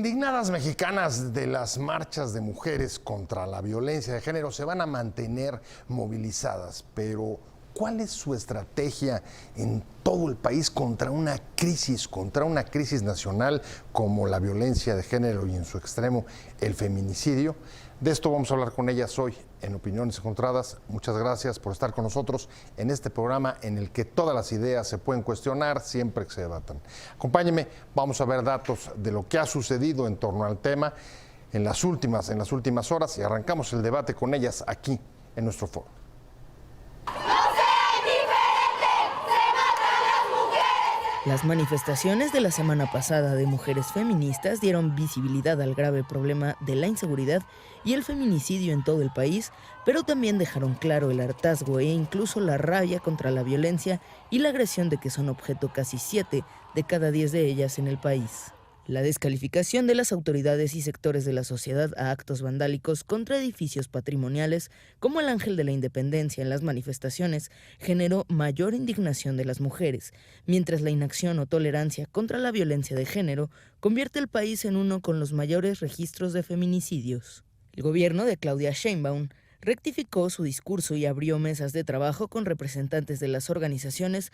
indignadas mexicanas de las marchas de mujeres contra la violencia de género se van a mantener movilizadas, pero ¿cuál es su estrategia en todo el país contra una crisis nacional como la violencia de género y en su extremo el feminicidio? De esto vamos a hablar con ellas hoy en Opiniones Encontradas. Muchas gracias por estar con nosotros en este programa en el que todas las ideas se pueden cuestionar siempre que se debatan. Acompáñenme, vamos a ver datos de lo que ha sucedido en torno al tema en las últimas horas y arrancamos el debate con ellas aquí en nuestro foro. Las manifestaciones de la semana pasada de mujeres feministas dieron visibilidad al grave problema de la inseguridad y el feminicidio en todo el país, pero también dejaron claro el hartazgo e incluso la rabia contra la violencia y la agresión de que son objeto casi 7 de cada 10 de ellas en el país. La descalificación de las autoridades y sectores de la sociedad a actos vandálicos contra edificios patrimoniales, como el Ángel de la Independencia en las manifestaciones, generó mayor indignación de las mujeres, mientras la inacción o tolerancia contra la violencia de género convierte al país en uno con los mayores registros de feminicidios. El gobierno de Claudia Sheinbaum rectificó su discurso y abrió mesas de trabajo con representantes de las organizaciones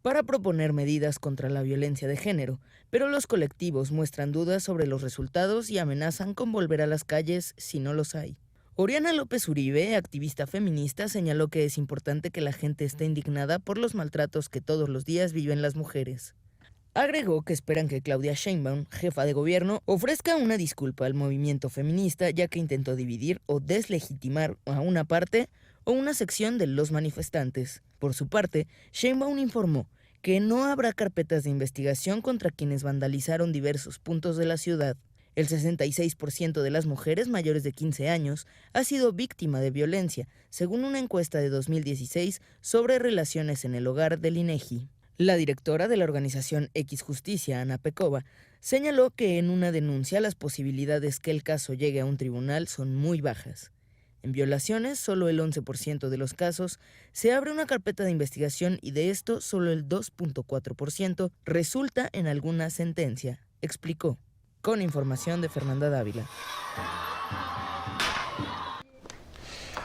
para proponer medidas contra la violencia de género, pero los colectivos muestran dudas sobre los resultados y amenazan con volver a las calles si no los hay. Oriana López Uribe, activista feminista, señaló que es importante que la gente esté indignada por los maltratos que todos los días viven las mujeres. Agregó que esperan que Claudia Sheinbaum, jefa de gobierno, ofrezca una disculpa al movimiento feminista, ya que intentó dividir o deslegitimar a una parte o una sección de los manifestantes. Por su parte, Sheinbaum informó que no habrá carpetas de investigación contra quienes vandalizaron diversos puntos de la ciudad. El 66% de las mujeres mayores de 15 años ha sido víctima de violencia, según una encuesta de 2016 sobre relaciones en el hogar del INEGI. La directora de la organización X Justicia, Ana Pecova, señaló que en una denuncia las posibilidades que el caso llegue a un tribunal son muy bajas. En violaciones, solo el 11% de los casos se abre una carpeta de investigación y de esto solo el 2.4% resulta en alguna sentencia, explicó. Con información de Fernanda Dávila.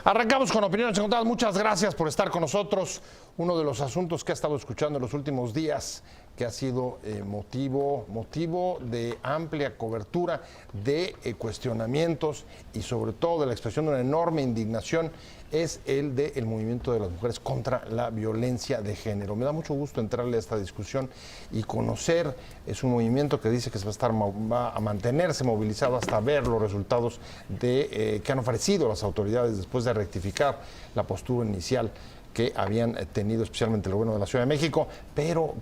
Arrancamos con Opiniones Encontradas. Muchas gracias por estar con nosotros. Uno de los asuntos que ha estado escuchando en los últimos días, que ha sido motivo de amplia cobertura, de cuestionamientos y sobre todo de la expresión de una enorme indignación, es el del movimiento de las mujeres contra la violencia de género. Me da mucho gusto entrarle a esta discusión y conocer, es un movimiento que dice que va a mantenerse movilizado hasta ver los resultados que han ofrecido las autoridades después de rectificar la postura inicial que habían tenido especialmente el gobierno de la Ciudad de México, pero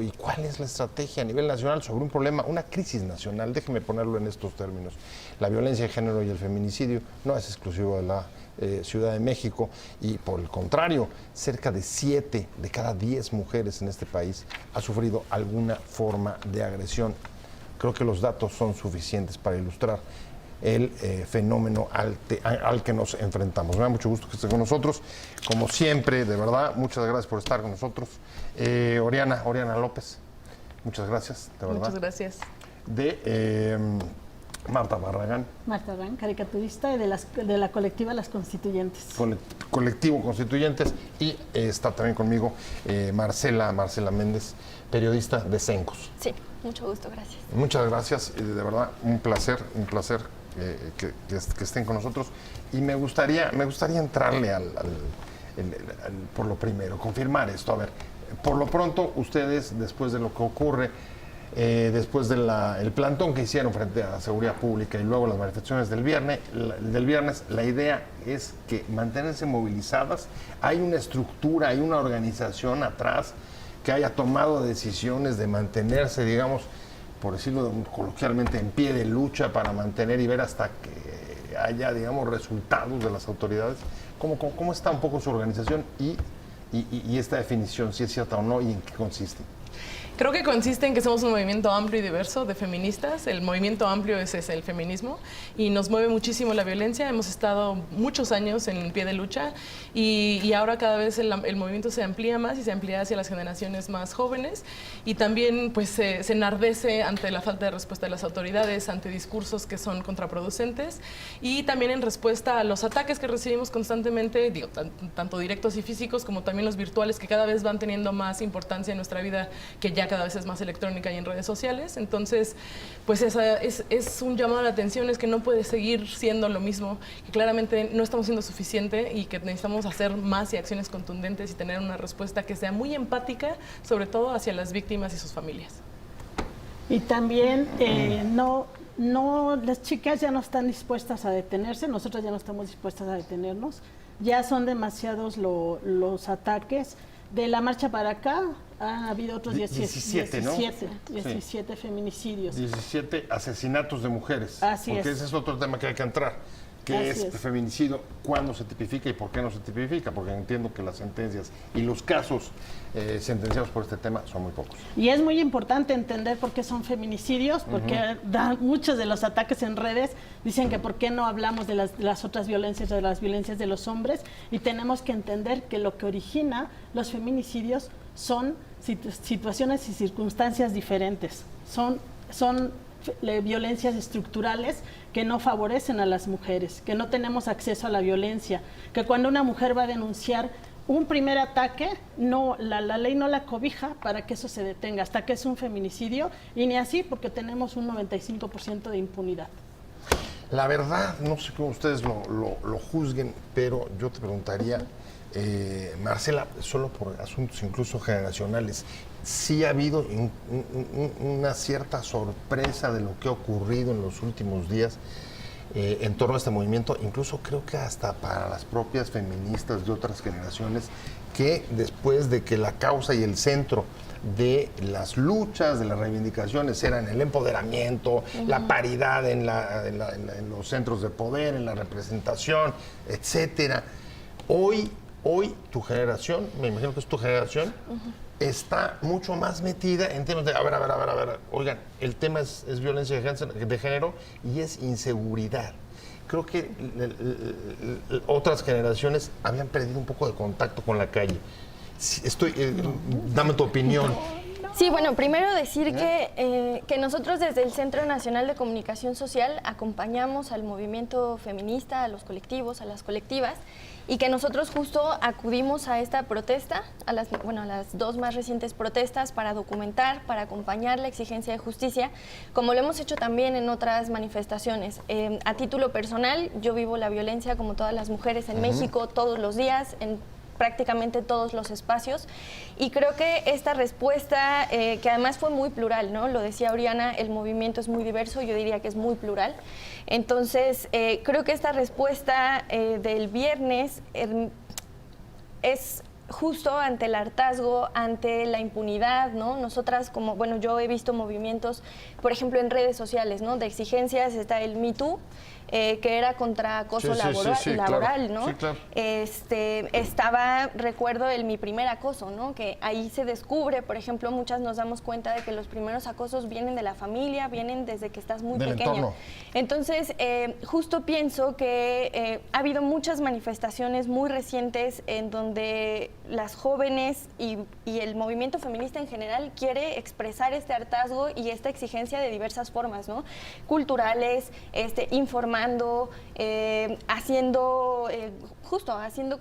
¿y cuál es la estrategia a nivel nacional sobre un problema, una crisis nacional? Déjeme ponerlo en estos términos. La violencia de género y el feminicidio no es exclusivo de la Ciudad de México y por el contrario, cerca de 7 de cada 10 mujeres en este país ha sufrido alguna forma de agresión. Creo que los datos son suficientes para ilustrar el fenómeno al que nos enfrentamos. Me da mucho gusto que esté con nosotros, como siempre, de verdad, muchas gracias por estar con nosotros. Oriana López, muchas gracias, de verdad. Muchas gracias. Marta Barragán. Marta Barragán, caricaturista de la colectiva Las Constituyentes. Colectivo Constituyentes. Y está también conmigo Marcela Méndez, periodista de Cencos. Sí, mucho gusto, gracias. Muchas gracias, de verdad, un placer que estén con nosotros. Y me gustaría entrarle por lo primero, confirmar esto. A ver, por lo pronto, ustedes, después de lo que ocurre, después del plantón que hicieron frente a la seguridad pública y luego las manifestaciones del viernes, la idea es que mantenerse movilizadas. Hay una estructura, hay una organización atrás que haya tomado decisiones de mantenerse, digamos, por decirlo coloquialmente, en pie de lucha para mantener y ver hasta que haya, digamos, resultados de las autoridades. ¿Cómo está un poco su organización y esta definición, si es cierta o no, y en qué consiste? Creo que consiste en que somos un movimiento amplio y diverso de feministas. El movimiento amplio es el feminismo y nos mueve muchísimo la violencia. Hemos estado muchos años en pie de lucha y ahora cada vez el movimiento se amplía más y se amplía hacia las generaciones más jóvenes y también pues se enardece ante la falta de respuesta de las autoridades, ante discursos que son contraproducentes y también en respuesta a los ataques que recibimos constantemente, digo, tanto directos y físicos como también los virtuales que cada vez van teniendo más importancia en nuestra vida, que ya cada vez es más electrónica y en redes sociales. Entonces, pues es un llamado a la atención, es que no puede seguir siendo lo mismo, que claramente no estamos siendo suficiente y que necesitamos hacer más y acciones contundentes y tener una respuesta que sea muy empática, sobre todo hacia las víctimas y sus familias. Y también las chicas ya no están dispuestas a detenerse, nosotras ya no estamos dispuestas a detenernos, ya son demasiados los ataques. De la marcha para acá ha habido otros 17, ¿no? 17 feminicidios. 17 asesinatos de mujeres. Así porque es. Ese es otro tema que hay que entrar. ¿Qué es feminicidio? ¿Cuándo se tipifica y por qué no se tipifica? Porque entiendo que las sentencias y los casos sentenciados por este tema son muy pocos. Y es muy importante entender por qué son feminicidios, porque muchos de los ataques en redes dicen que por qué no hablamos de las otras violencias, de las violencias de los hombres, y tenemos que entender que lo que origina los feminicidios son situaciones y circunstancias diferentes. Son violencias estructurales que no favorecen a las mujeres, que no tenemos acceso a la violencia, que cuando una mujer va a denunciar un primer ataque, la ley no la cobija para que eso se detenga, hasta que es un feminicidio, y ni así porque tenemos un 95% de impunidad. La verdad, no sé cómo ustedes lo juzguen, pero yo te preguntaría, Marcela, solo por asuntos incluso generacionales, sí ha habido una cierta sorpresa de lo que ha ocurrido en los últimos días en torno a este movimiento, incluso creo que hasta para las propias feministas de otras generaciones, que después de que la causa y el centro de las luchas, de las reivindicaciones eran el empoderamiento, la paridad en los centros de poder, en la representación, etcétera. Hoy tu generación, me imagino que es tu generación, está mucho más metida en temas de, a ver, oigan, el tema es violencia de género y es inseguridad. Creo que otras generaciones habían perdido un poco de contacto con la calle. Dame tu opinión. Sí, bueno, primero decir que nosotros desde el Centro Nacional de Comunicación Social acompañamos al movimiento feminista, a los colectivos, a las colectivas, y que nosotros justo acudimos a esta protesta, a las dos más recientes protestas, para documentar, para acompañar la exigencia de justicia, como lo hemos hecho también en otras manifestaciones. A título personal, yo vivo la violencia como todas las mujeres en México todos los días, en prácticamente todos los espacios, y creo que esta respuesta, que además fue muy plural, ¿no? Lo decía Oriana, el movimiento es muy diverso, yo diría que es muy plural. Entonces, creo que esta respuesta del viernes es justo ante el hartazgo, ante la impunidad, ¿no? Nosotras yo he visto movimientos, por ejemplo, en redes sociales, ¿no? De exigencias, está el Me Too, que era contra acoso laboral, ¿no? Sí, claro. Estaba, recuerdo, mi primer acoso, ¿no? Que ahí se descubre, por ejemplo, muchas nos damos cuenta de que los primeros acosos vienen de la familia, vienen desde que estás muy pequeña. Entorno. Entonces, justo pienso que ha habido muchas manifestaciones muy recientes en donde las jóvenes y el movimiento feminista en general quiere expresar este hartazgo y esta exigencia de diversas formas, ¿no? Culturales, informando, haciendo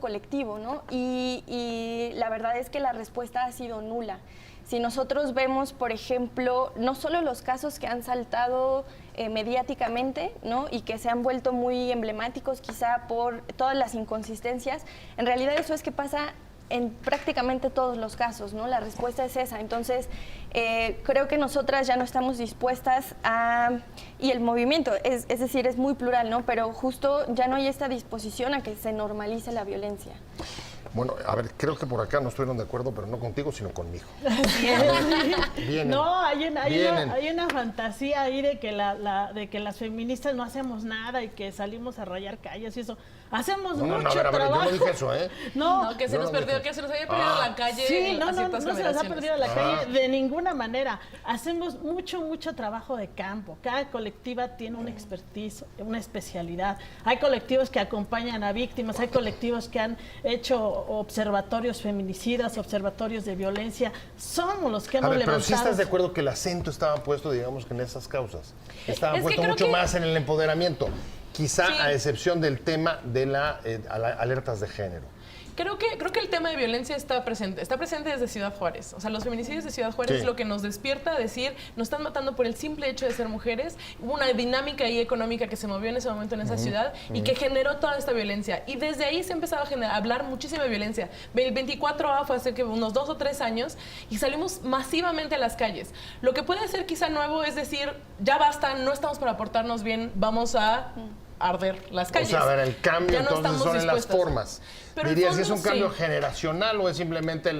colectivo, ¿no? Y la verdad es que la respuesta ha sido nula. Si nosotros vemos, por ejemplo, no solo los casos que han saltado mediáticamente, ¿no? Y que se han vuelto muy emblemáticos quizá por todas las inconsistencias, en realidad eso es que pasa en prácticamente todos los casos, ¿no? La respuesta es esa. Entonces, creo que nosotras ya no estamos dispuestas y el movimiento, es decir, es muy plural, ¿no? Pero justo ya no hay esta disposición a que se normalice la violencia. Bueno, a ver, creo que por acá no estuvieron de acuerdo, pero no contigo, sino conmigo. Así es. Vienen. No, hay Vienen. una fantasía ahí de que de que las feministas no hacemos nada y que salimos a rayar calles y eso. Hacemos No, mucho a ver, trabajo. yo no dije eso, ¿eh? No, que se Yo nos no perdió, dije. que se nos había perdido la calle. Sí, a no ciertas se nos ha generaciones. perdido la calle de ninguna manera. Hacemos mucho trabajo de campo. Cada colectiva tiene una expertise, una especialidad. Hay colectivos que acompañan a víctimas, hay colectivos que han hecho observatorios feminicidas, observatorios de violencia. Somos los que A hemos ver, pero levantado. sí estás de acuerdo que el acento estaba puesto, digamos, que en esas causas. Estaba Es que puesto creo mucho que- más en el empoderamiento. Quizá Sí. a excepción del tema de alertas de género. Creo que el tema de violencia está presente desde Ciudad Juárez. O sea, los feminicidios de Ciudad Juárez Sí. es lo que nos despierta a decir, nos están matando por el simple hecho de ser mujeres. Hubo una dinámica ahí económica que se movió en ese momento en esa ciudad y que generó toda esta violencia. Y desde ahí se empezaba a hablar muchísima violencia. El 24A fue hace que unos 2 o 3 años y salimos masivamente a las calles. Lo que puede ser quizá nuevo es decir, ya basta, no estamos para portarnos bien, vamos a arder las calles. O sea, a ver, el cambio Ya no entonces estamos son en las dispuestas. formas. Pero el Dirías, ¿si es un fondo, cambio sí. generacional o es simplemente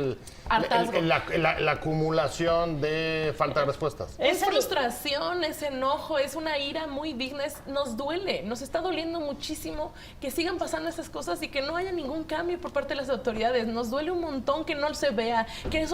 Hartazgo. la acumulación de falta de respuestas? Es frustración, es enojo, es una ira muy digna, nos duele, nos está doliendo muchísimo que sigan pasando esas cosas y que no haya ningún cambio por parte de las autoridades. Nos duele un montón que no se vea, que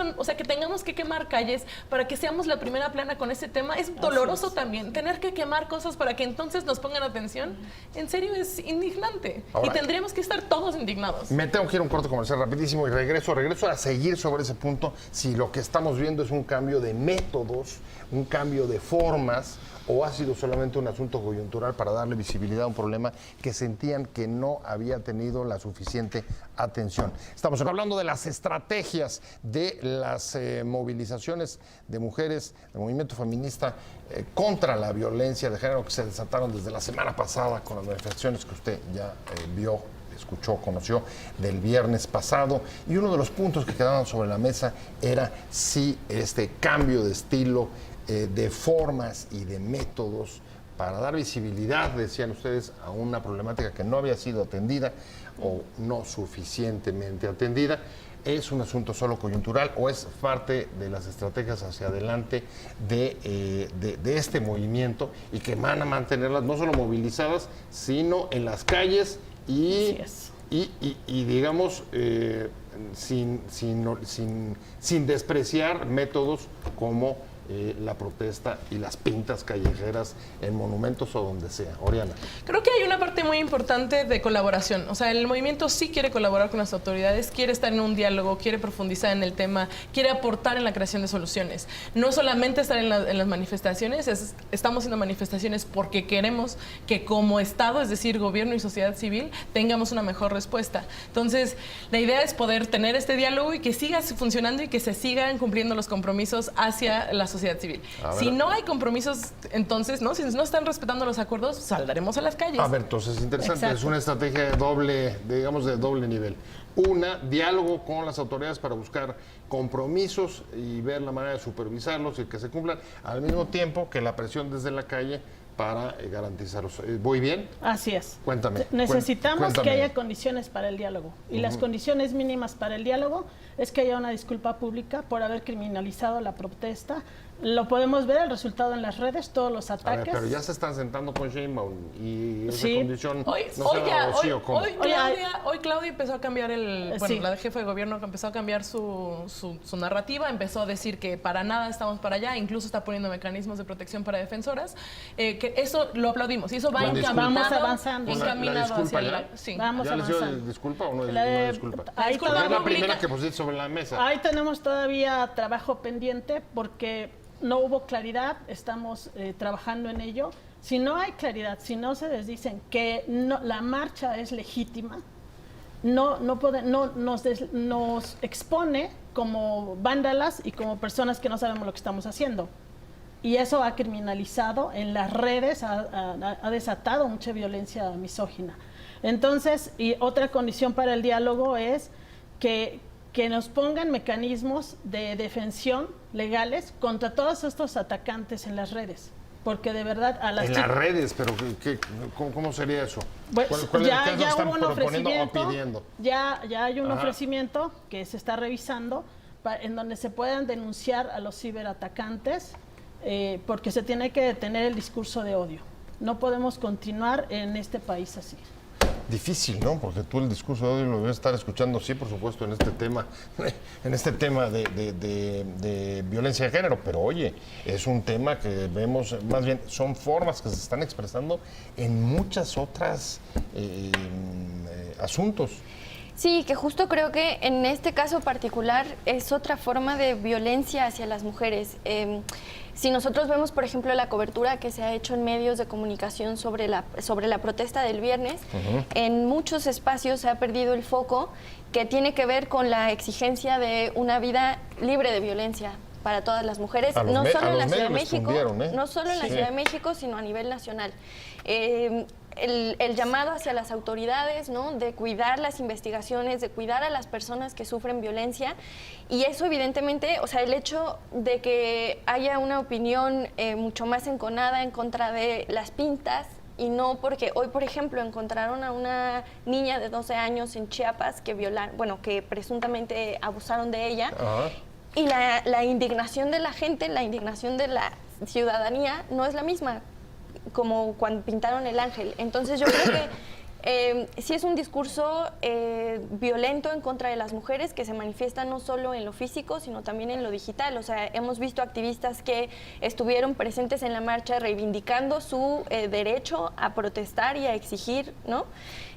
tengamos que quemar calles para que seamos la primera plana con este tema. Es doloroso también tener que quemar cosas para que entonces nos pongan atención. En serio, es indignante. Ahora- y tendríamos que estar todos indignados. Me tengo que ir a un corte comercial rapidísimo y regreso a seguir sobre ese punto. Si lo que estamos viendo es un cambio de métodos, un cambio de formas, o ha sido solamente un asunto coyuntural para darle visibilidad a un problema que sentían que no había tenido la suficiente atención. Estamos hablando de las estrategias de las movilizaciones de mujeres, del movimiento feminista contra la violencia de género que se desataron desde la semana pasada con las manifestaciones que usted ya vio, escuchó, conoció del viernes pasado, y uno de los puntos que quedaban sobre la mesa era si este cambio de estilo, de formas y de métodos para dar visibilidad, decían ustedes, a una problemática que no había sido atendida o no suficientemente atendida, ¿es un asunto solo coyuntural o es parte de las estrategias hacia adelante de este movimiento y que van a mantenerlas no solo movilizadas, sino en las calles y digamos, sin despreciar métodos como la protesta y las pintas callejeras en monumentos o donde sea? Oriana. Creo que hay una parte muy importante de colaboración. O sea, el movimiento sí quiere colaborar con las autoridades, quiere estar en un diálogo, quiere profundizar en el tema, quiere aportar en la creación de soluciones. No solamente estar en las manifestaciones, estamos haciendo manifestaciones porque queremos que como Estado, es decir, gobierno y sociedad civil, tengamos una mejor respuesta. Entonces, la idea es poder tener este diálogo y que siga funcionando y que se sigan cumpliendo los compromisos hacia la sociedad civil. Si no hay compromisos, entonces, ¿no? Si no están respetando los acuerdos, saldremos a las calles. A ver, entonces es interesante, Exacto. es una estrategia de doble nivel. Una, diálogo con las autoridades para buscar compromisos y ver la manera de supervisarlos y que se cumplan, al mismo tiempo que la presión desde la calle para garantizarlos. ¿Voy bien? Así es. Cuéntame. Necesitamos cuéntame. que haya condiciones para el diálogo. Y las condiciones mínimas para el diálogo es que haya una disculpa pública por haber criminalizado la protesta. Lo podemos ver, el resultado en las redes, todos los A ver, ataques. pero ya se están sentando con Sheinbaum y esa Sí. condición Hoy, no hoy se ha ya, dado, ¿sí o cómo? hoy Claudia empezó a cambiar Sí. la jefa de gobierno empezó a cambiar su narrativa, empezó a decir que para nada estamos para allá, incluso está poniendo mecanismos de protección para defensoras, que eso lo aplaudimos y eso va La disculpa. encaminado, Vamos avanzando. encaminado La disculpa hacia ya. la... Sí. Vamos ¿Ya les dio avanzando. disculpa o no La de- no disculpa? ahí Disculpa Porque es la pública. primera que pusiste sobre la mesa. Ahí tenemos todavía trabajo pendiente porque no hubo claridad, estamos trabajando en ello. Si no hay claridad, si no se les dicen que la marcha es legítima, nos expone como vándalas y como personas que no sabemos lo que estamos haciendo. Y eso ha criminalizado en las redes, ha desatado mucha violencia misógina. Entonces, y otra condición para el diálogo es que nos pongan mecanismos de defensión legales contra todos estos atacantes en las redes. porque de verdad a las En las redes, pero ¿cómo sería eso? Pues, ¿Qué ya están hubo un proponiendo o ofrecimiento, pidiendo? ya hay un ofrecimiento que se está revisando en donde se puedan denunciar a los ciberatacantes, porque se tiene que detener el discurso de odio. No podemos continuar en este país así. Difícil, ¿no? Porque tú el discurso de odio lo debes estar escuchando, sí, por supuesto, en este tema de violencia de género, pero oye, es un tema que vemos, más bien, son formas que se están expresando en muchas otras asuntos. Sí, que justo creo que en este caso particular es otra forma de violencia hacia las mujeres. Si nosotros vemos, por ejemplo, la cobertura que se ha hecho en medios de comunicación sobre la protesta del viernes, en muchos espacios se ha perdido el foco que tiene que ver con la exigencia de una vida libre de violencia para todas las mujeres, no solo en la Ciudad de México, no solo en la Ciudad de México, sino a nivel nacional. El llamado hacia las autoridades, ¿no? De cuidar las investigaciones, de cuidar a las personas que sufren violencia, y eso evidentemente, o sea, el hecho de que haya una opinión mucho más enconada en contra de las pintas, y no porque hoy, por ejemplo, encontraron a una niña de 12 años en Chiapas que que presuntamente abusaron de ella. Y la indignación de la gente, la indignación de la ciudadanía no es la misma como cuando pintaron el ángel. Entonces yo creo que sí es un discurso violento en contra de las mujeres que se manifiesta no solo en lo físico, sino también en lo digital. O sea, hemos visto activistas que estuvieron presentes en la marcha reivindicando su derecho a protestar y a exigir, ¿no?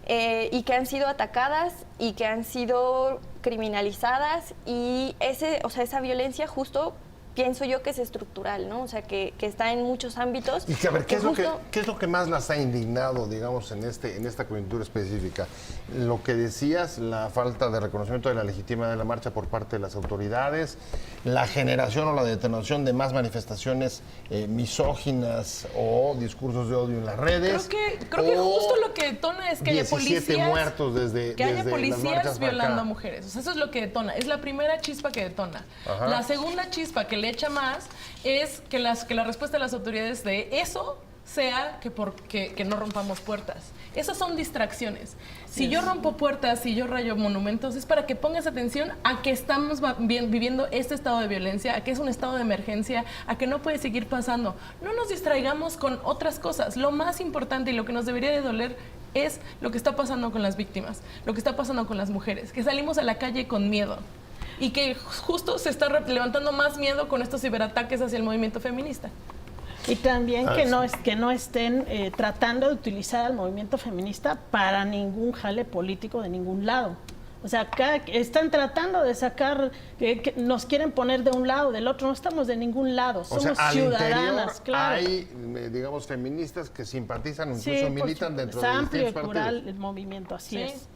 Y que han sido atacadas y que han sido criminalizadas, y esa violencia justo pienso yo que es estructural, ¿no? O sea, que está en muchos ámbitos. Y que a ver, ¿qué es lo que más las ha indignado, digamos, en esta coyuntura específica? Lo que decías, la falta de reconocimiento de la legitimidad de la marcha por parte de las autoridades, la generación o la detonación de más manifestaciones misóginas o discursos de odio en las redes. Creo que justo lo que detona es que haya 17 muertos desde policías violando a mujeres. O sea, eso es lo que detona. Es la primera chispa que detona. La segunda chispa que le echa más es que la respuesta de las autoridades de eso sea que no rompamos puertas. Esas son distracciones. Si yo rompo puertas, si yo rayo monumentos, es para que pongas atención a que estamos viviendo este estado de violencia, a que es un estado de emergencia, a que no puede seguir pasando. No nos distraigamos con otras cosas. Lo más importante y lo que nos debería de doler es lo que está pasando con las víctimas, lo que está pasando con las mujeres, que salimos a la calle con miedo. Y que justo se está levantando más miedo con estos ciberataques hacia el movimiento feminista. Y también que no estén tratando de utilizar al movimiento feminista para ningún jale político de ningún lado. O sea, acá están tratando de sacar, que nos quieren poner de un lado, del otro. No estamos de ningún lado, somos ciudadanas, claro. Hay, digamos, feministas que simpatizan, incluso militan dentro de distintos partidos. Es amplio y plural el movimiento, así es.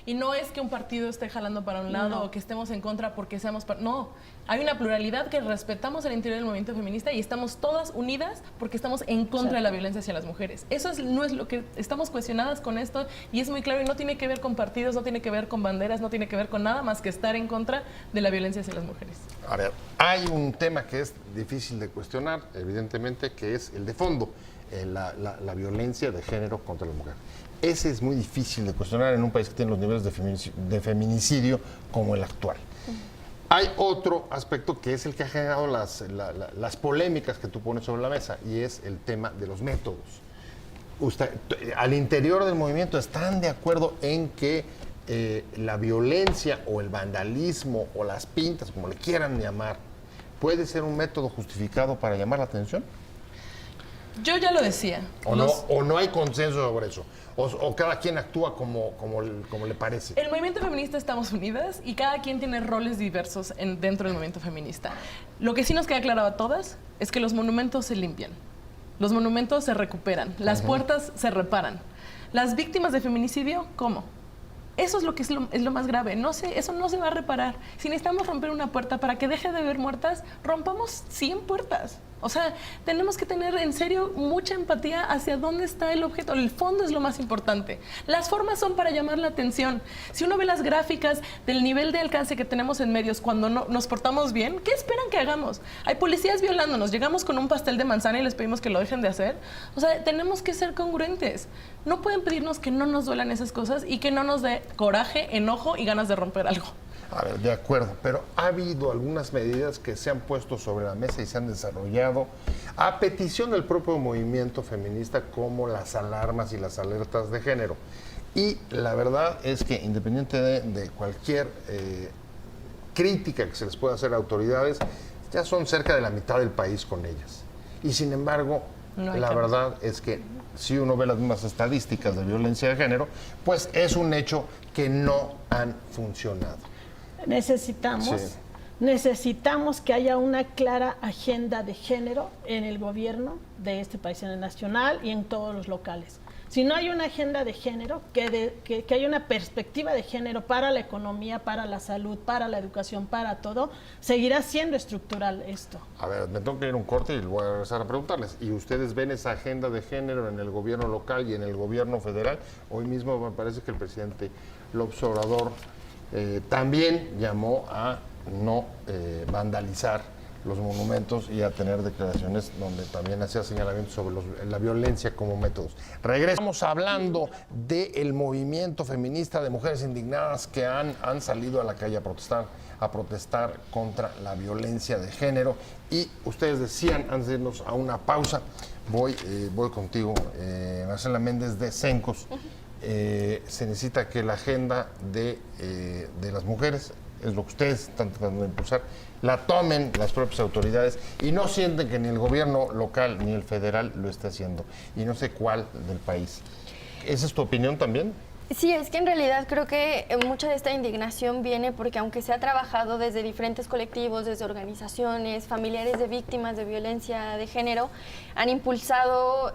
Y no es que un partido esté jalando para un lado o que estemos en contra porque seamos... No, hay una pluralidad que respetamos al interior del movimiento feminista y estamos todas unidas porque estamos en contra de la violencia hacia las mujeres. Eso no es lo que... Estamos cuestionadas con esto y es muy claro, y no tiene que ver con partidos, no tiene que ver con banderas, no tiene que ver con nada más que estar en contra de la violencia hacia las mujeres. A ver, hay un tema que es difícil de cuestionar, evidentemente, que es el de fondo, la violencia de género contra la mujer. Ese es muy difícil de cuestionar en un país que tiene los niveles de feminicidio como el actual. Hay otro aspecto que es el que ha generado las polémicas que tú pones sobre la mesa, y es el tema de los métodos. Al interior del movimiento, ¿están de acuerdo en que la violencia o el vandalismo o las pintas, como le quieran llamar, puede ser un método justificado para llamar la atención? Yo ya lo decía. ¿O no hay consenso sobre eso? ¿O cada quien actúa como le parece? El movimiento feminista estamos unidas y cada quien tiene roles diversos dentro del movimiento feminista. Lo que sí nos queda claro a todas es que los monumentos se limpian, los monumentos se recuperan, las puertas se reparan. Las víctimas de feminicidio, ¿cómo? Eso es lo que es lo más grave. Eso no se va a reparar. Si necesitamos romper una puerta para que deje de haber muertas, rompamos 100 puertas. O sea, tenemos que tener en serio mucha empatía hacia dónde está el objeto. El fondo es lo más importante. Las formas son para llamar la atención. Si uno ve las gráficas del nivel de alcance que tenemos en medios cuando no, nos portamos bien, ¿qué esperan que hagamos? Hay policías violándonos, llegamos con un pastel de manzana y les pedimos que lo dejen de hacer. O sea, tenemos que ser congruentes. No pueden pedirnos que no nos duelan esas cosas y que no nos dé coraje, enojo y ganas de romper algo. A ver, de acuerdo, pero ha habido algunas medidas que se han puesto sobre la mesa y se han desarrollado a petición del propio movimiento feminista, como las alarmas y las alertas de género. Y la verdad es que, independiente de cualquier crítica que se les pueda hacer a autoridades, ya son cerca de la mitad del país con ellas. Y sin embargo, la verdad es que si uno ve las mismas estadísticas de violencia de género, pues es un hecho que no han funcionado. Necesitamos que haya una clara agenda de género en el gobierno de este país, en el nacional y en todos los locales. Si no hay una agenda de género, que haya una perspectiva de género para la economía, para la salud, para la educación, para todo, seguirá siendo estructural esto. A ver, me tengo que ir a un corte y voy a regresar a preguntarles. ¿Y ustedes ven esa agenda de género en el gobierno local y en el gobierno federal? Hoy mismo me parece que el presidente López Obrador también llamó a no vandalizar los monumentos y a tener declaraciones donde también hacía señalamientos sobre la violencia como métodos. Regresamos hablando del movimiento feminista de mujeres indignadas que han salido a la calle a protestar contra la violencia de género. Y ustedes decían, antes de irnos a una pausa, voy contigo, Marcela Méndez de Cencos. Se necesita que la agenda de las mujeres, es lo que ustedes están tratando de impulsar, la tomen las propias autoridades y no sienten que ni el gobierno local ni el federal lo esté haciendo, y no sé cuál del país. ¿Esa es tu opinión también? Sí, es que en realidad creo que mucha de esta indignación viene porque aunque se ha trabajado desde diferentes colectivos, desde organizaciones, familiares de víctimas de violencia de género, han impulsado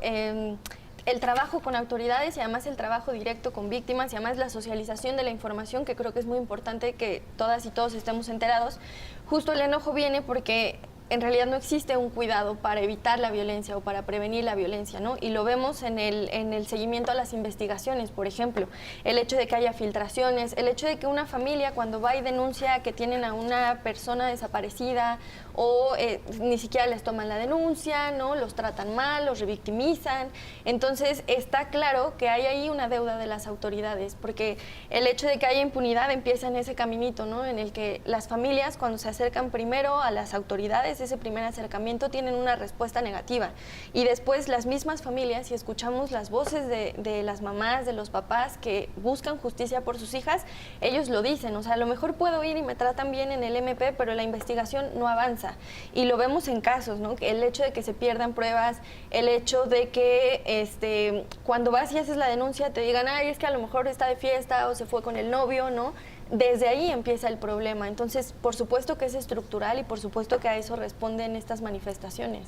el trabajo con autoridades y además el trabajo directo con víctimas y además la socialización de la información, que creo que es muy importante que todas y todos estemos enterados. Justo el enojo viene porque en realidad no existe un cuidado para evitar la violencia o para prevenir la violencia, ¿no? Y lo vemos en el seguimiento a las investigaciones, por ejemplo. El hecho de que haya filtraciones, el hecho de que una familia cuando va y denuncia que tienen a una persona desaparecida o ni siquiera les toman la denuncia, ¿no? Los tratan mal, los revictimizan. Entonces está claro que hay ahí una deuda de las autoridades, porque el hecho de que haya impunidad empieza en ese caminito, ¿no? En el que las familias, cuando se acercan primero a las autoridades, ese primer acercamiento, tienen una respuesta negativa. Y después las mismas familias, si escuchamos las voces de las mamás, de los papás que buscan justicia por sus hijas, ellos lo dicen, o sea, a lo mejor puedo ir y me tratan bien en el MP, pero la investigación no avanza. Y lo vemos en casos, ¿no? El hecho de que se pierdan pruebas, el hecho de que cuando vas y haces la denuncia te digan, ay, es que a lo mejor está de fiesta o se fue con el novio, ¿no? Desde ahí empieza el problema. Entonces, por supuesto que es estructural y por supuesto que a eso responden estas manifestaciones.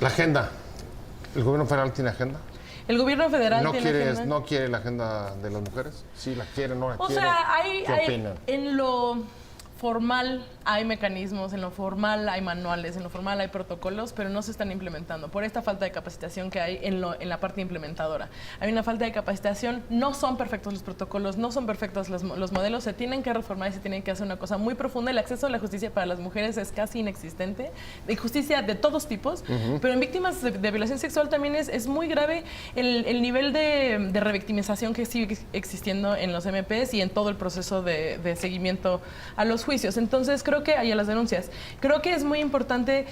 La agenda. ¿El gobierno federal tiene agenda? El gobierno federal agenda. ¿No quiere la agenda de las mujeres? Sí, la quiere, no la quiere. O sea, ¿Qué opinan? En lo formal hay mecanismos, en lo formal hay manuales, en lo formal hay protocolos, pero no se están implementando por esta falta de capacitación que hay en la parte implementadora. Hay una falta de capacitación, no son perfectos los protocolos, no son perfectos los modelos, se tienen que reformar y se tienen que hacer una cosa muy profunda. El acceso a la justicia para las mujeres es casi inexistente, de justicia de todos tipos, pero en víctimas de violación sexual también es muy grave el nivel de revictimización que sigue existiendo en los MPs y en todo el proceso de seguimiento a los juicios. Entonces creo que hay a las denuncias. Creo que es muy importante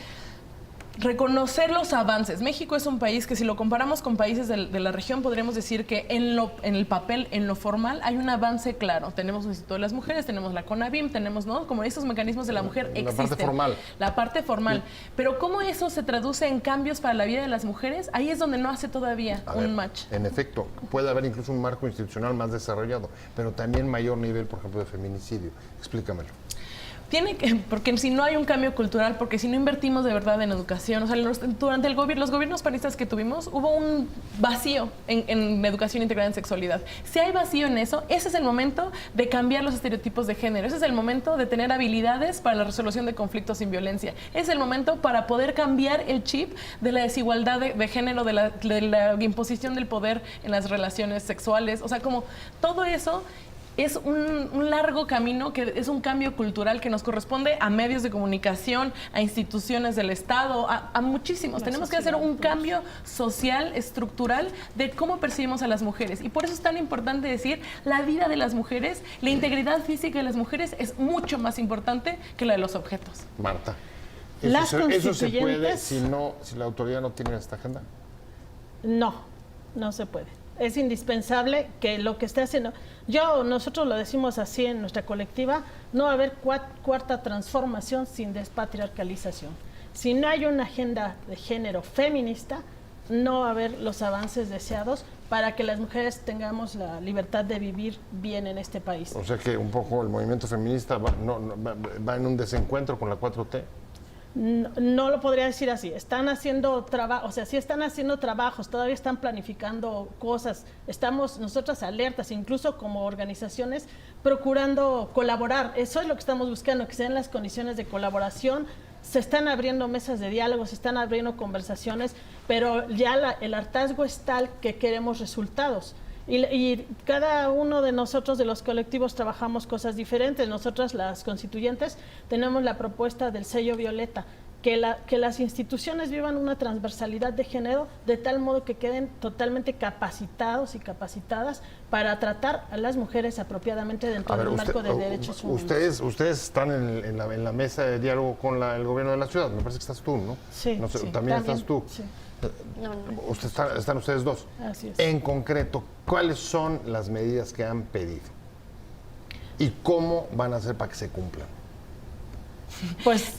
reconocer los avances. México es un país que si lo comparamos con países de la región podríamos decir que en el papel, en lo formal, hay un avance claro. Tenemos un Instituto de las Mujeres, tenemos la CONAVIM, tenemos, ¿no?, como esos mecanismos de la mujer existen. La parte formal. La parte formal. Sí. Pero cómo eso se traduce en cambios para la vida de las mujeres, ahí es donde no hace todavía un match. En efecto, puede haber incluso un marco institucional más desarrollado, pero también mayor nivel, por ejemplo, de feminicidio. Explícamelo. porque si no hay un cambio cultural, porque si no invertimos de verdad en educación, o sea, durante los gobiernos panistas que tuvimos, hubo un vacío en educación integrada en sexualidad. Si hay vacío en eso, ese es el momento de cambiar los estereotipos de género, ese es el momento de tener habilidades para la resolución de conflictos sin violencia, es el momento para poder cambiar el chip de la desigualdad de género, de la imposición del poder en las relaciones sexuales, o sea, como todo eso. Es un largo camino, que es un cambio cultural que nos corresponde a medios de comunicación, a instituciones del Estado, a muchísimos. Tenemos que hacer un cambio social, estructural, de cómo percibimos a las mujeres. Y por eso es tan importante decir, la vida de las mujeres, la integridad física de las mujeres es mucho más importante que la de los objetos. Marta, Las ¿eso se puede constituyentes- si la autoridad no tiene esta agenda? No se puede. Es indispensable que lo que esté haciendo, nosotros lo decimos así en nuestra colectiva, no va a haber cuarta transformación sin despatriarcalización. Si no hay una agenda de género feminista, no va a haber los avances deseados para que las mujeres tengamos la libertad de vivir bien en este país. O sea que un poco el movimiento feminista va en un desencuentro con la 4T. No lo podría decir así. Están haciendo trabajo, o sea, sí están haciendo trabajos, todavía están planificando cosas. Estamos nosotras alertas, incluso como organizaciones, procurando colaborar. Eso es lo que estamos buscando, que sean las condiciones de colaboración. Se están abriendo mesas de diálogo, se están abriendo conversaciones, pero ya el hartazgo es tal que queremos resultados. Y cada uno de nosotros, de los colectivos, trabajamos cosas diferentes. Nosotras, las constituyentes, tenemos la propuesta del sello violeta, que las instituciones vivan una transversalidad de género de tal modo que queden totalmente capacitados y capacitadas para tratar a las mujeres apropiadamente dentro del marco de derechos humanos. Ustedes están en la mesa de diálogo con el gobierno de la ciudad. Me parece que estás tú, ¿no? Sí, No sé, sí, ¿también estás tú? Sí. No. Están ustedes dos. Así es. En concreto, ¿cuáles son las medidas que han pedido? ¿Y cómo van a hacer para que se cumplan? Pues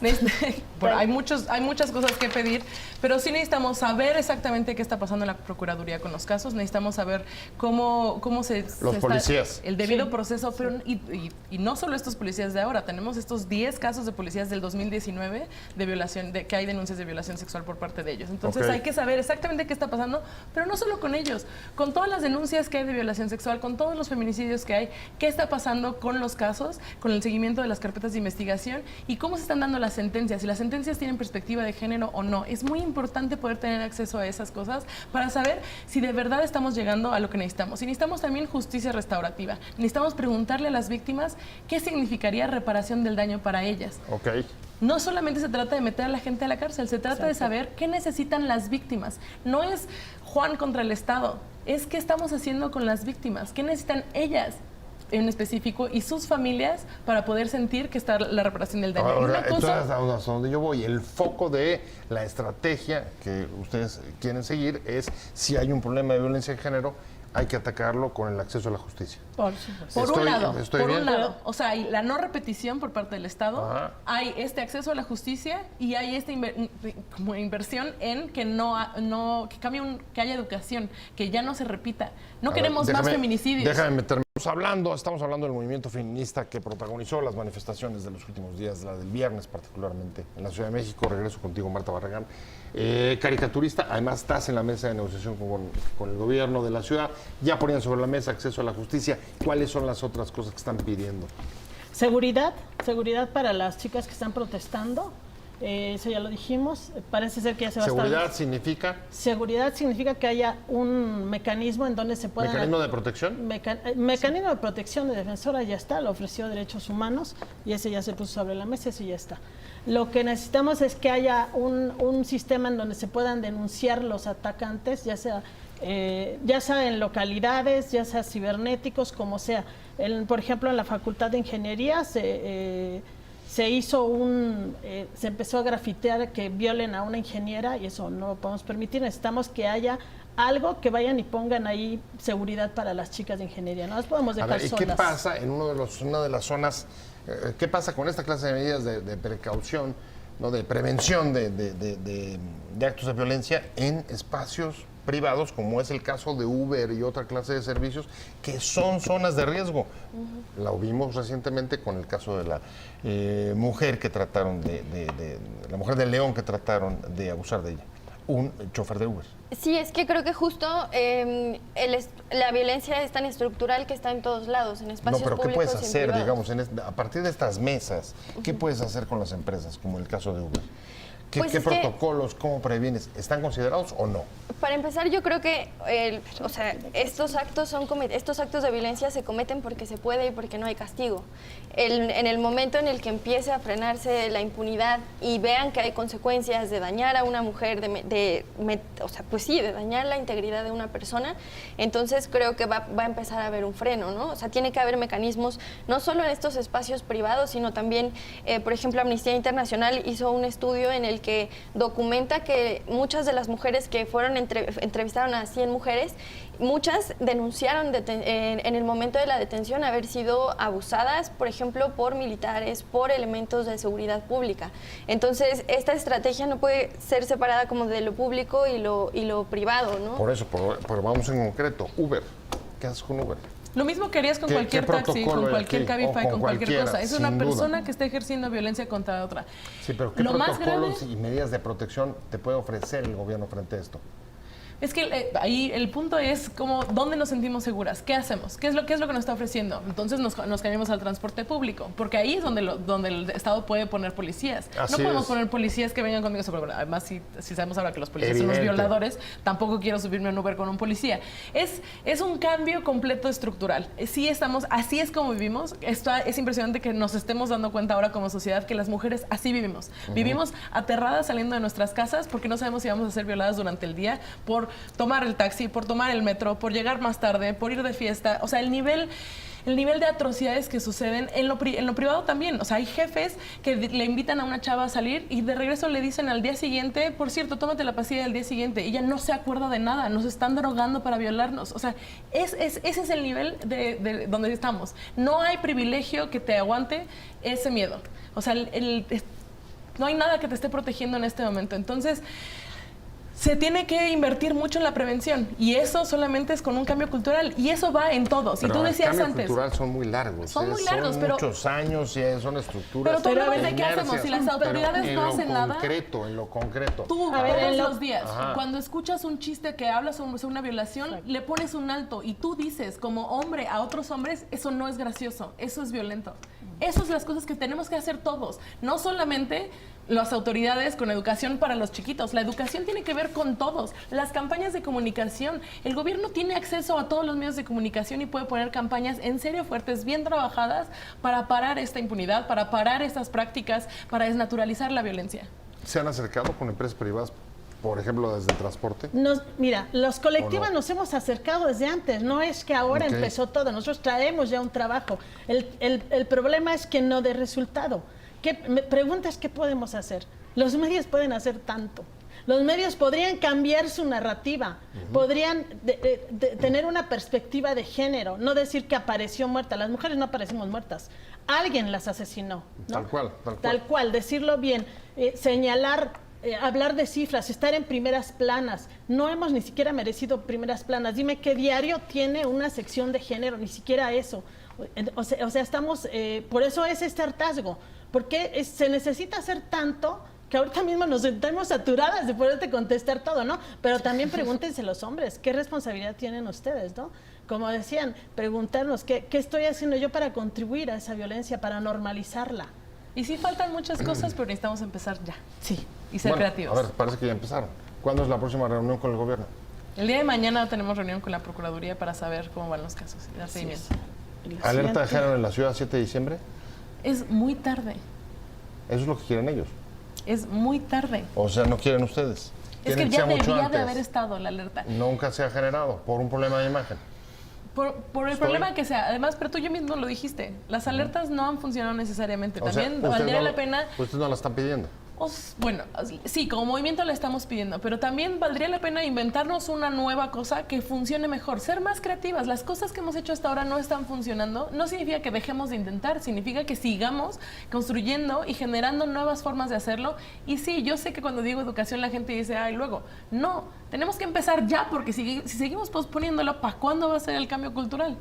Bueno, hay muchas cosas que pedir, pero sí necesitamos saber exactamente qué está pasando en la Procuraduría con los casos, necesitamos saber cómo Los policías. el debido proceso, pero y no solo estos policías de ahora, tenemos estos 10 casos de policías del 2019 de violación, que hay denuncias de violación sexual por parte de ellos. Entonces hay que saber exactamente qué está pasando, pero no solo con ellos, con todas las denuncias que hay de violación sexual, con todos los feminicidios que hay, qué está pasando con los casos, con el seguimiento de las carpetas de investigación y cómo se están dando las sentencias, si las sentencias tienen perspectiva de género o no. Es muy importante poder tener acceso a esas cosas para saber si de verdad estamos llegando a lo que necesitamos. Y necesitamos también justicia restaurativa. Necesitamos preguntarle a las víctimas qué significaría reparación del daño para ellas. Ok. No solamente se trata de meter a la gente a la cárcel, se trata de saber qué necesitan las víctimas. No es Juan contra el Estado, es qué estamos haciendo con las víctimas, qué necesitan ellas en específico y sus familias para poder sentir que está la reparación del daño. Ahora, entonces, hasta donde yo voy, el foco de la estrategia que ustedes quieren seguir es, si hay un problema de violencia de género, hay que atacarlo con el acceso a la justicia. por supuesto. Por un bien? lado, o sea, hay la no repetición por parte del Estado, Ajá. hay este acceso a la justicia y hay esta como inversión en que que cambie que haya educación, que ya no se repita. No queremos más feminicidios. Déjame meterme. Estamos hablando del movimiento feminista que protagonizó las manifestaciones de los últimos días, la del viernes particularmente, en la Ciudad de México. Regreso contigo, Marta Barragán. Caricaturista, además estás en la mesa de negociación con el gobierno de la ciudad. Ya ponían sobre la mesa acceso a la justicia. ¿Cuáles son las otras cosas que están pidiendo? Seguridad para las chicas que están protestando. Eso ya lo dijimos. Parece ser que ya se va a estar. ¿Seguridad significa? Que haya un mecanismo en donde se pueda. ¿Mecanismo de protección? Mecanismo de protección de defensora ya está, lo ofreció Derechos Humanos y ese ya se puso sobre la mesa, ese ya está. Lo que necesitamos es que haya un sistema en donde se puedan denunciar los atacantes, ya sea en localidades, ya sea cibernéticos, como sea. Por ejemplo, en la Facultad de Ingeniería se empezó a grafitear que violen a una ingeniera y eso no lo podemos permitir. Necesitamos que haya algo que vayan y pongan ahí seguridad para las chicas de ingeniería. No las podemos dejar solas. ¿Y qué pasa en una de las zonas? ¿Qué pasa con esta clase de medidas de precaución, ¿no? De prevención de actos de violencia en espacios privados, como es el caso de Uber y otra clase de servicios, que son zonas de riesgo. Lo vimos recientemente con el caso de la mujer que trataron la mujer de León que trataron de abusar de ella, un chofer de Uber. Sí, es que creo que justo la violencia es tan estructural que está en todos lados, en espacios No, pero ¿qué públicos puedes y en hacer, privados. digamos, a partir de estas mesas? ¿Qué puedes hacer con las empresas, como el caso de Uber? ¿Qué Pues es que- protocolos, cómo previenes? ¿Están considerados o no? Para empezar, yo creo que estos actos de violencia se cometen porque se puede y porque no hay castigo. En el momento en el que empiece a frenarse la impunidad y vean que hay consecuencias de dañar a una mujer, de dañar la integridad de una persona, entonces creo que va a empezar a haber un freno, ¿no? O sea, tiene que haber mecanismos, no solo en estos espacios privados, sino también, por ejemplo, Amnistía Internacional hizo un estudio en el que documenta que muchas de las mujeres que entrevistaron a 100 mujeres, muchas denunciaron en el momento de la detención haber sido abusadas, por ejemplo, por militares, por elementos de seguridad pública. Entonces, esta estrategia no puede ser separada como de lo público y lo privado, ¿no? Por eso, pero vamos en concreto. Uber, ¿qué haces con Uber? Lo mismo que harías con ¿Qué cualquier taxi, protocolo con hay cualquier aquí? Cabify, O con con cualquier cualquiera, cosa. Es sin una duda. persona que está ejerciendo violencia contra otra. Sí, pero ¿qué Lo más protocolos grave- y medidas de protección te puede ofrecer el gobierno frente a esto? Es que ahí el punto es como dónde nos sentimos seguras, qué hacemos, qué es lo que nos está ofreciendo. Entonces nos cambiamos al transporte público, porque ahí es donde el Estado puede poner policías. Así no podemos es. poner policías que vengan conmigo. Además, si sabemos ahora que los policías son los Evidente. violadores, tampoco quiero subirme a un Uber con un policía. Es un cambio completo estructural. Así es como vivimos. Es impresionante que nos estemos dando cuenta ahora como sociedad que las mujeres así vivimos. Vivimos aterradas saliendo de nuestras casas porque no sabemos si vamos a ser violadas durante el día por tomar el taxi, por tomar el metro, por llegar más tarde, por ir de fiesta. O sea, el nivel de atrocidades que suceden en lo privado también. O sea, hay jefes que le invitan a una chava a salir y de regreso le dicen al día siguiente, por cierto, tómate la pastilla del día siguiente. Ella no se acuerda de nada, nos están drogando para violarnos. O sea, ese es el nivel de donde estamos. No hay privilegio que te aguante ese miedo. O sea, no hay nada que te esté protegiendo en este momento. Entonces, se tiene que invertir mucho en la prevención y eso solamente es con un cambio cultural y eso va en todos. Pero y tú decías el cambio antes, cultural son muy largos. Son muy largos, son pero- muchos años y son estructuras. Pero tú no ves de qué inercias. hacemos, si las autoridades Pero no hacen nada. En lo concreto. tú A ver, todos en los días, Ajá. cuando escuchas un chiste que habla sobre una violación, le pones un alto y tú dices como hombre a otros hombres, eso no es gracioso, eso es violento. Esas son las cosas que tenemos que hacer todos, no solamente las autoridades con educación para los chiquitos. La educación tiene que ver con todos. Las campañas de comunicación. El gobierno tiene acceso a todos los medios de comunicación y puede poner campañas en serio fuertes, bien trabajadas, para parar esta impunidad, para parar estas prácticas, para desnaturalizar la violencia. ¿Se han acercado con empresas privadas, por ejemplo, desde el transporte? Mira, los colectivos ¿O no? nos hemos acercado desde antes, no es que ahora Ok. empezó todo, nosotros traemos ya un trabajo. El problema es que no dé resultado. Me preguntas qué podemos hacer. Los medios pueden hacer tanto. Los medios podrían cambiar su narrativa, podrían tener una perspectiva de género, no decir que apareció muerta. Las mujeres no aparecimos muertas, alguien las asesinó, ¿no? Tal cual, tal cual. Tal cual, decirlo bien, señalar, hablar de cifras, estar en primeras planas. No hemos ni siquiera merecido primeras planas. Dime qué diario tiene una sección de género, ni siquiera eso. O sea, estamos, por eso es este hartazgo, porque se necesita hacer tanto que ahorita mismo nos sentamos saturadas de poderte contestar todo, ¿no? Pero también pregúntense los hombres, ¿qué responsabilidad tienen ustedes, no? Como decían, preguntarnos, ¿qué estoy haciendo yo para contribuir a esa violencia, para normalizarla? Y sí faltan muchas cosas, pero necesitamos empezar ya. Sí. Y ser Bueno, creativos. A ver, parece que ya empezaron. ¿Cuándo es la próxima reunión con el gobierno? El día de mañana tenemos reunión con la Procuraduría para saber cómo van los casos y dar seguimiento. ¿Alerta de género en la ciudad 7 de diciembre? Es muy tarde, Eso es lo que quieren ellos. es muy tarde. O sea, no quieren ustedes. Es Quieren que ya sea mucho debía de antes. haber estado la alerta. Nunca se ha generado por un problema de imagen. Por el problema que sea. Además, pero tú yo mismo lo dijiste, las alertas no han funcionado necesariamente. O sea, También ustedes valdría no- la pena. Ustedes no la están pidiendo. Bueno, sí, como movimiento la estamos pidiendo, pero también valdría la pena inventarnos una nueva cosa que funcione mejor, ser más creativas. Las cosas que hemos hecho hasta ahora no están funcionando. No significa que dejemos de intentar, significa que sigamos construyendo y generando nuevas formas de hacerlo. Y sí, yo sé que cuando digo educación la gente dice, ay, luego. No, tenemos que empezar ya, porque si seguimos posponiéndolo, ¿para cuándo va a ser el cambio cultural?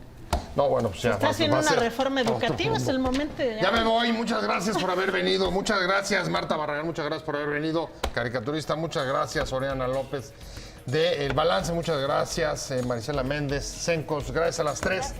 No, bueno, pues ya Está haciendo va a una ser reforma otro educativa, es mundo. el momento. Ya me voy, muchas gracias por haber venido. Muchas gracias, Marta Barragán, muchas gracias por haber venido. Caricaturista, muchas gracias, Oriana López. De El Balance, muchas gracias, Marisela Méndez, Cencos, gracias a las tres.